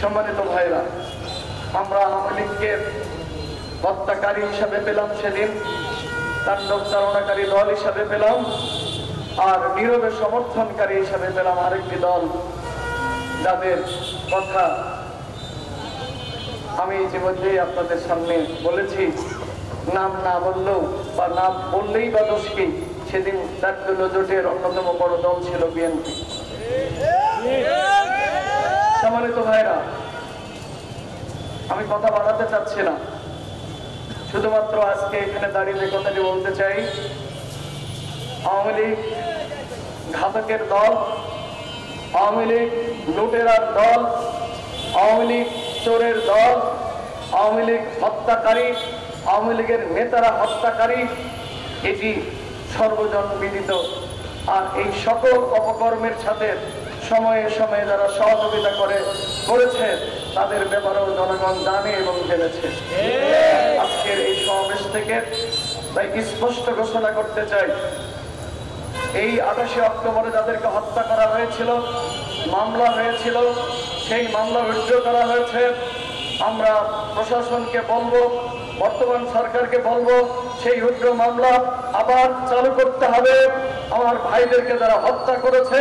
সম্মানিত ভাইরা, আমরা আওয়ামী লীগকে হত্যাকারী হিসাবে পেলাম সেদিন, তাণ্ডব চালনাকারী দল হিসাবে পেলাম, আর নীরবে সমর্থনকারী হিসাবে পেলাম আরেকটি দল, যাদের কথা আমি ইতিমধ্যেই আপনাদের সামনে বলেছি। নাম না বললেও বা নাম বললেই বা দোষ কি, সেদিন জাতীয় জোটের অন্যতম বড় দল ছিল বিএনপি। সম্মানিত ভাইরা, আমি কথা বাড়াতে চাচ্ছি না, শুধুমাত্র আজকে এখানে দাঁড়িয়ে যে কথাটি বলতে চাই, আওয়ামী লীগ ঘাতকের দল, আওয়ামী লীগ লুটেরার দল, আওয়ামী লীগ চোরের দল, আওয়ামী লীগ হত্যাকারী, আওয়ামী লীগের নেতারা হত্যাকারী, এটি সর্বজন বিদিত। আর এই সকল অপকর্মের সাথে সময়ে সময়ে যারা সহযোগিতা করেছে তাদের ব্যাপারেও জনগণ জানে এবং জেনেছে। আজকের এই সমাবেশ থেকে তাই স্পষ্ট ঘোষণা করতে চাই, এই 28 অক্টোবরে যাদেরকে হত্যা করা হয়েছিল, মামলা হয়েছিল, সেই মামলা রুদ্ধ করা হয়েছে। আমরা প্রশাসনকে বলবো, বর্তমান সরকারকে বলবো, সেই রুদ্ধ মামলা আবার চালু করতে হবে। আমার ভাইদেরকে যারা হত্যা করেছে,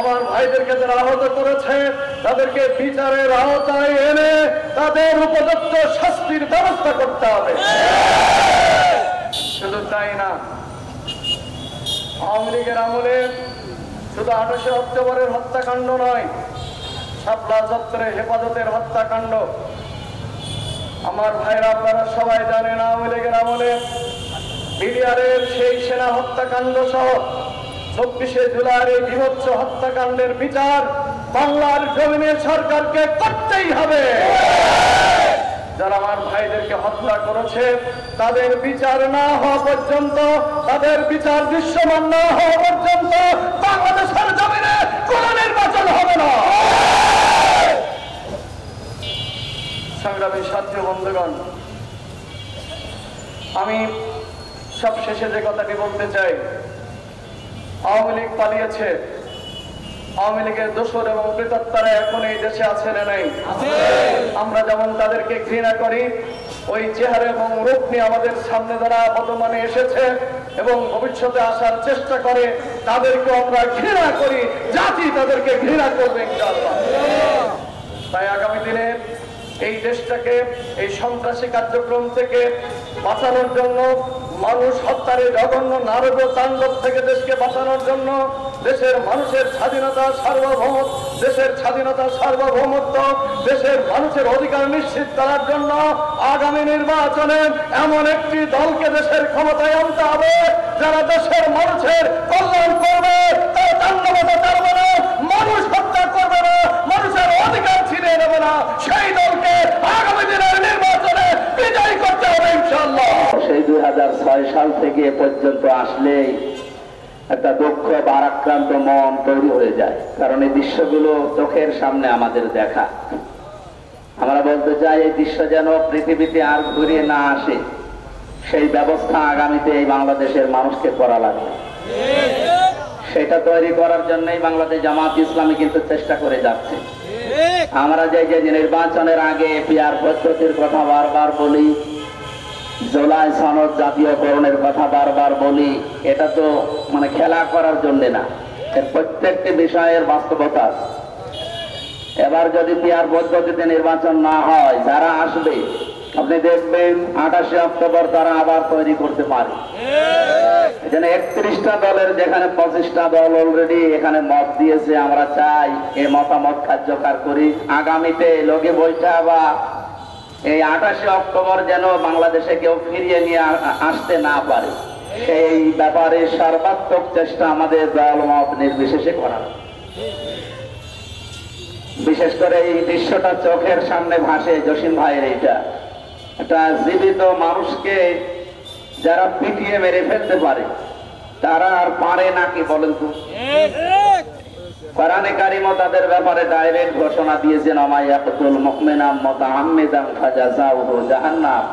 আমার ভাইদেরকে যারা আহত করেছে, তাদেরকে বিচারের আওতায় এনে তাদের উপযুক্ত শাস্তির ব্যবস্থা করতে হবে। শুধু তাই না, আওয়ামী লীগের আমলে শুধু 28 অক্টোবরের হত্যাকাণ্ড নয়, শাপলা চত্বরে হেফাজতের হত্যাকাণ্ড, আমার ভাইরা আপনারা সবাই জানেন, আওয়ামী লীগের আমলে বিডিআরের সেই সেনা হত্যাকাণ্ড সহ 24শে জুলাইয়ের এই বিভৎস হত্যাকাণ্ডের বিচার বাংলার জমিনে সরকারকে করতেই হবে। যারা আমার ভাইদেরকে হত্যা করেছে তাদের বিচার না হওয়া পর্যন্ত, তাদের বিচার দৃশ্যমান না হওয়া পর্যন্ত বাংলাদেশের জমিনে কোন নির্বাচন হবে না। সংগ্রামী সাথী বন্ধুগণ, আমি সবশেষে যে কথাটি বলতে চাই, আওয়ামী লীগ পালিয়েছে, আওয়ামী লীগের দোসর এবং প্রেতাত্মারা এখন এই দেশে আছে না নাই? আমরা যেমন তাদেরকে ঘৃণা করি, ওই চেহারা এবং রূপ নিয়ে আমাদের সামনে যারা বর্তমানে এসেছে এবং ভবিষ্যতে আসার চেষ্টা করে, তাদেরকে আমরা ঘৃণা করি, জাতি তাদেরকে ঘৃণা করবে ইনশাআল্লাহ। তাই আগামী দিনে এই দেশটাকে এই সন্ত্রাসী কার্যক্রম থেকে বাঁচানোর জন্য, মানুষ হত্যার জঘন্য নারদ তাণ্ডব থেকে দেশকে বাঁচানোর জন্য, দেশের মানুষের স্বাধীনতা সার্বভৌমত্ব, দেশের স্বাধীনতা সার্বভৌমত্ব, দেশের মানুষের অধিকার নিশ্চিত করার জন্য আগামী নির্বাচনে এমন একটি দলকে দেশের ক্ষমতায় আনতে হবে যারা দেশের মানুষের কল্যাণ করবে, তারা তাণ্ডবতা করবে না, মানুষ হত্যা করবে না, মানুষের অধিকার ছিনিয়ে নেবে না। সেই দলকে আগামী দিনের নির্বাচনে বিজয়ী করতে হবে ইনশাআল্লাহ। সেই 2006 সাল থেকে এ পর্যন্ত আসলেই একটা দক্ষ ভারাক্রান্ত মন তৈরি হয়ে যায়, কারণ এই দৃশ্যগুলো চোখের সামনে আমাদের দেখা। আমরা বলতে চাই, এই দৃশ্য যেন পৃথিবীতে আর ঘুরিয়ে না আসে, সেই ব্যবস্থা আগামীতে এই বাংলাদেশের মানুষকে করা লাগবে। সেটা তৈরি করার জন্যই বাংলাদেশ জামাত ইসলামী কিন্তু চেষ্টা করে যাচ্ছে। আমরা যে নির্বাচনের আগে পিআর পদ্ধতির কথা বারবার বলি, জুলাই সনদ জাতীয়করণের কথা বারবার বলি, এটা তো মানে খেলা করার জন্য না, এর প্রত্যেকটি বিষয়ের বাস্তবতা। এবার যদি পিআর পদ্ধতিতে নির্বাচন না হয়, যারা আসবে আপনি দেখবেন 28 অক্টোবর তারা আবার তৈরি করতে পারে। এখানে 31টা দলের যেখানে 25টা দল অলরেডি এখানে মত দিয়েছে, আমরা চাই এই মতামত কার্যকর করি। আগামীতে লোকে বৈঠা বা এই 28 অক্টোবর যেন বাংলাদেশে কেউ ফিরিয়ে নিয়ে আসতে না পারে, সেই ব্যাপারে সর্বাত্মক চেষ্টা আমাদের দল মত নির্বিশেষে করা। বিশেষ করে এই দৃশ্যটা চোখের সামনে ভাসে জসিম ভাইয়ের, এইটা একটা জীবিত মানুষকে যারা পিটিয়ে মেরে ফেলতে পারে, তারা আর পারে নাকি বলেন তো? কোরআনে কারিমে তাদের ব্যাপারে ডাইরেক্ট ঘোষণা দিয়েছেন, আমায়াকুল মুমিনাম মুতাআম্মিদান ফাজাযাউহু জাহান্নাম।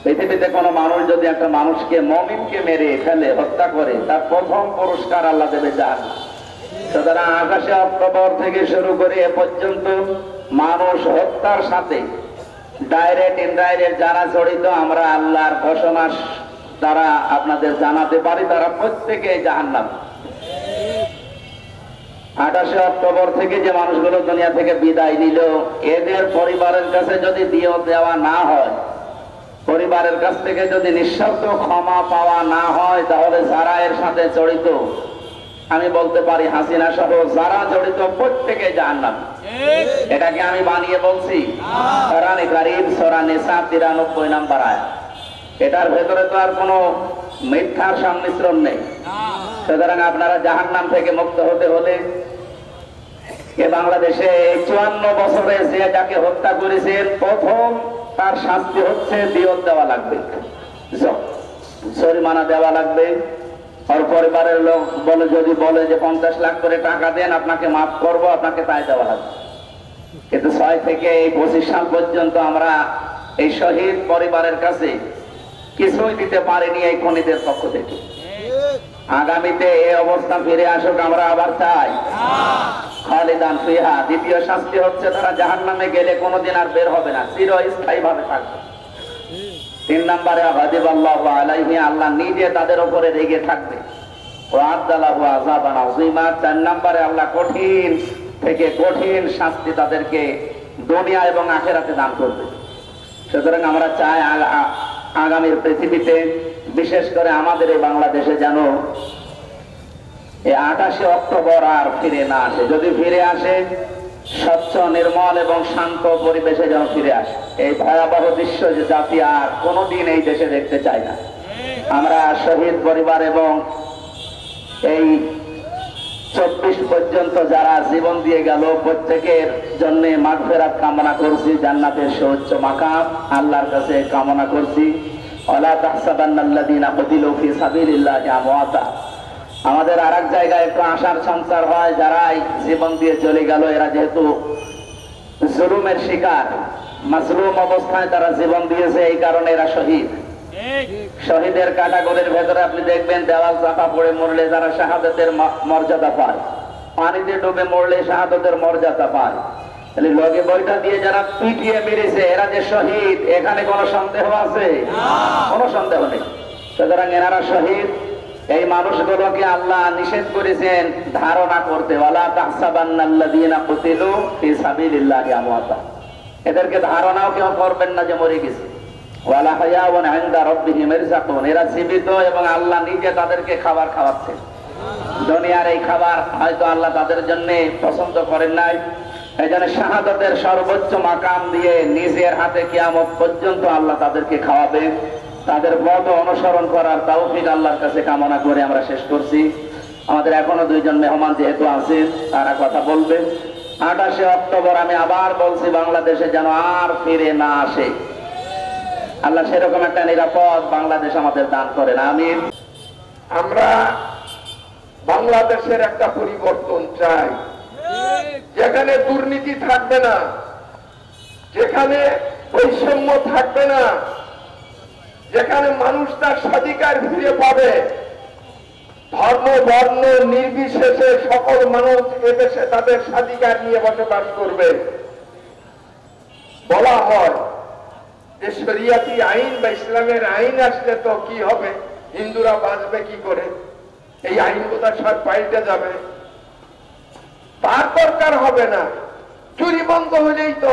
পৃথিবীতে কোনো মানুষ যদি একটা মানুষকে মুমিনকে মেরে ফেলে, হত্যা করে, তার প্রথম পুরস্কার আল্লাহ দেবে জাহান্নাম। সুতরাং 28 অক্টোবর থেকে শুরু করে এ পর্যন্ত মানুষ হত্যার সাথে ডাইরেক্ট ইনডাইরেক্ট যারা জড়িত, আমরা আল্লাহর ঘোষণা দ্বারা আপনাদের জানাতে পারি, তারা প্রত্যেকেই জাহান্নাম। 28 অক্টোবর থেকে যে মানুষগুলো দুনিয়া থেকে বিদায় নিল, এদের পরিবারের কাছে যদি দিয়ত দেওয়া না হয়, পরিবারের কাছ থেকে যদি নিঃশর্ত ক্ষমা পাওয়া না হয়, তাহলে যারা এর সাথে জড়িত, আমি বলতে পারি হাসিনা সহ যারা জড়িত প্রত্যেকে জাহান্নাম। এটাকে আমি বানিয়ে বলছি? কোরআনে কারীম সূরা নিসা 93 নম্বর আয়াত। এটার ভেতরে তো আর কোনো মিথ্যার সংমিশ্রণ নেই। সুতরাং আপনারা জাহান্নাম থেকে মুক্ত হতে হলে এ বাংলাদেশে 54 বছরে যে যাকে হত্যা করেছেন, প্রথম তার শাস্তি হচ্ছে দিয়ত দেওয়া লাগবে, জরিমানা দেওয়া লাগবে। আর পরিবারের লোক বলে, যদি বলে যে 50 লাখ করে টাকা দেন আপনাকে মাফ করব, আপনাকে তাই দেওয়া লাগবে। কিন্তু 6 থেকে এই 25 সাল পর্যন্ত আমরা এই শহীদ পরিবারের কাছে কিছুই দিতে পারিনি এই খনিদের পক্ষ থেকে। আগামীতে এই অবস্থা ফিরে আসুক, আমরা আবার চাই। খালিদান ফিহা, দ্বিতীয় শাস্তি হচ্ছে তারা জাহান্নামে গেলে কোনোদিন আর বের হবে না, চিরস্থায়ী ভাবে থাকবে। 3 নম্বরে গাযিবাল্লাহু আলাইহি, আল্লাহ নিজে তাদের উপরে রেগে থাকবে। ওয়া আযালাহু আযাবান আযীমা, 4 নম্বরে আল্লাহ কঠিন থেকে কঠিন শাস্তি তাদেরকে দুনিয়া এবং আখিরাতে দান করবে। সুতরাং আমরা চাই আগামীর পৃথিবীতে, বিশেষ করে আমাদের এই বাংলাদেশে যেন এই 28 অক্টোবর আর ফিরে না আসে। যদি ফিরে আসে, স্বচ্ছ নির্মল এবং শান্ত পরিবেশে যেন ফিরে আসে। এই ভয়াবহ দৃশ্য যে জাতি আর কোনোদিন এই দেশে দেখতে চায় না। আমরা শহীদ পরিবার এবং এই 24 পর্যন্ত যারা জীবন দিয়ে গেল, প্রত্যেকের জন্য মাগফিরাত কামনা করছি, জান্নাতের সর্বোচ্চ মাকাম আল্লাহর কাছে কামনা করছি। ওয়ালা তাহসাবান্নাল্লাযীনা কুতিলু ফী সাবিলিল্লাহি আমওয়াতা। আমাদের আরেক জায়গায় একটু আশার সঞ্চার হয়, যারাই জীবন দিয়ে চলে গেল, এরা যেহেতু জুলুমের শিকার, মাজলুম অবস্থায় তারা জীবন দিয়েছে, এই কারণে এরা শহীদ। শহীদের ক্যাটাগরির ভেতরে আপনি দেখবেন, দেওয়াল চাপা পড়ে মরলে যারা শাহাদাতের মর্যাদা পায়, পানিতে ডুবে মরলে শাহাদাতের মর্যাদা পায়, তাহলে লগে বইটা দিয়ে যারা পিটিয়ে মেরেছে, এরা যে শহীদ, এখানে কোনো সন্দেহ আছে? কোনো সন্দেহ নেই। সুতরাং এনারা শহীদ। এই মানুষগুলোকে আল্লাহ নিষেধ করেছেন ধারণা করতে, ওয়ালা তাহসাবান্নাল্লাযীনা কুতিলু ফী সাবিলিল্লাহি আমওয়াতা। এদেরকে ধারণাও কেউ করবেন না যে মরে গেছে। ওয়ালা হায়াউন ইনদা রাব্বিহিম ইরযাকুন, এরা জীবিত এবং আল্লাহ নিজে তাদেরকে খাবার খাওয়াচ্ছেন। দুনিয়ার এই খাবার হয়তো আল্লাহ তাদের জন্য পছন্দ করেন নাই, এই জন্য শাহাদাতের সর্বোচ্চ মাকাম দিয়ে নিজের হাতে কিয়ামত পর্যন্ত আল্লাহ তাদেরকে খাওয়াবে। তাদের পথ অনুসরণ করার তৌফিক আল্লাহর কাছে কামনা করে আমরা শেষ করছি। আমাদের এখনো 2 জন মেহমান যেহেতু আছেন, তারা কথা বলবেন। 28 অক্টোবর আমি আবার বলছি, বাংলাদেশে যেন আর ফিরে না আসে। আল্লাহ সেরকম একটা নিরাপদ বাংলাদেশ আমাদের দান করেন, আমিন। আমরা বাংলাদেশের একটা পরিবর্তন চাই, যেখানে দুর্নীতি থাকবে না, যেখানে বৈষম্য থাকবে না, যেখানে মানুষ তার স্বাধিকার ফিরে পাবে। ধর্ম বর্ণ নির্বিশেষে সকল মানুষ এদেশে তাদের স্বাধিকার নিয়ে বসবাস করবে। বলা হয় যে শরিয়াতি আইন বা ইসলামের আইন আসলে তো কি হবে, হিন্দুরা বাঁচবে কি করে, এই আইন বোধহয় সব পাল্টে যাবে। তার দরকার হবে না, চুরি বন্ধ হলেই তো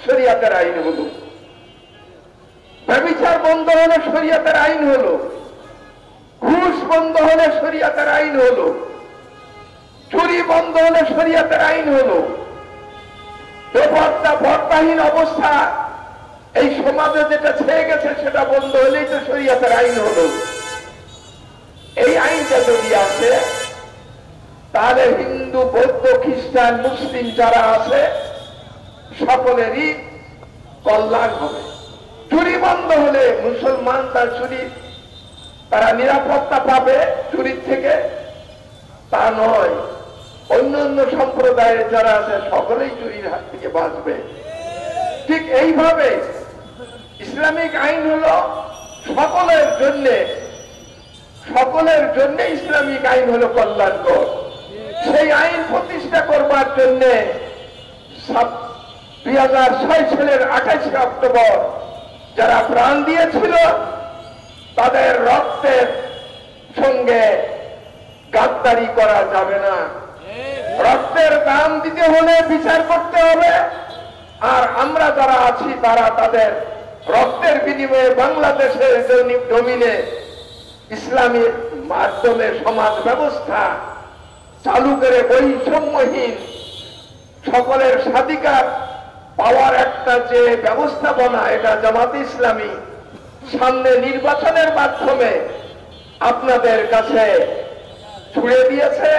শরিয়াতের আইন হলো, ব্যভিচার বন্ধ হলে শরিয়াতের আইন হলো, ঘুষ বন্ধ হলে শরিয়াতের আইন হলো, চুরি বন্ধ হলে শরিয়াতের আইন হলো। বেপর্দা পর্দাহীন অবস্থা এই সমাজে যেটা ছেয়ে গেছে সেটা বন্ধ হলেই তো শরিয়াতের আইন হলো। এই আইনটা যদি আসে, তাহলে হিন্দু বৌদ্ধ খ্রিস্টান মুসলিম যারা আছে সকলেরই কল্যাণ হবে। চুরি বন্ধ হলে মুসলমান তার চুরি, তারা নিরাপত্তা পাবে চুরির থেকে, তা নয় অন্য অন্য সম্প্রদায়ের যারা আছে সকলেই চুরির হাত থেকে বাঁচবে। ঠিক এইভাবে ইসলামিক আইন হলো সকলের জন্য, সকলের জন্য ইসলামিক আইন হলো কল্যাণকর। সেই আইন প্রতিষ্ঠা করবার জন্য 2006 সালের 28 অক্টোবর যারা প্রাণ দিয়েছিল তাদের রক্তের সঙ্গে গাদ্দারি করা যাবে না। রক্তের দাম দিতে হলে বিচার করতে হবে। আর আমরা যারা আছি তারা তাদের রক্তের বিনিময়ে বাংলাদেশের জমিনে ইসলামী মাধ্যমে সমাজ ব্যবস্থা চালু করে বৈষম্যহীন সকলের স্বাধিকার পাওয়ার একটা যে ব্যবস্থাপনা, এটা জামাত ইসলামী সামনে নির্বাচনের মাধ্যমে আপনাদের কাছে ছুড়ে দিয়েছে।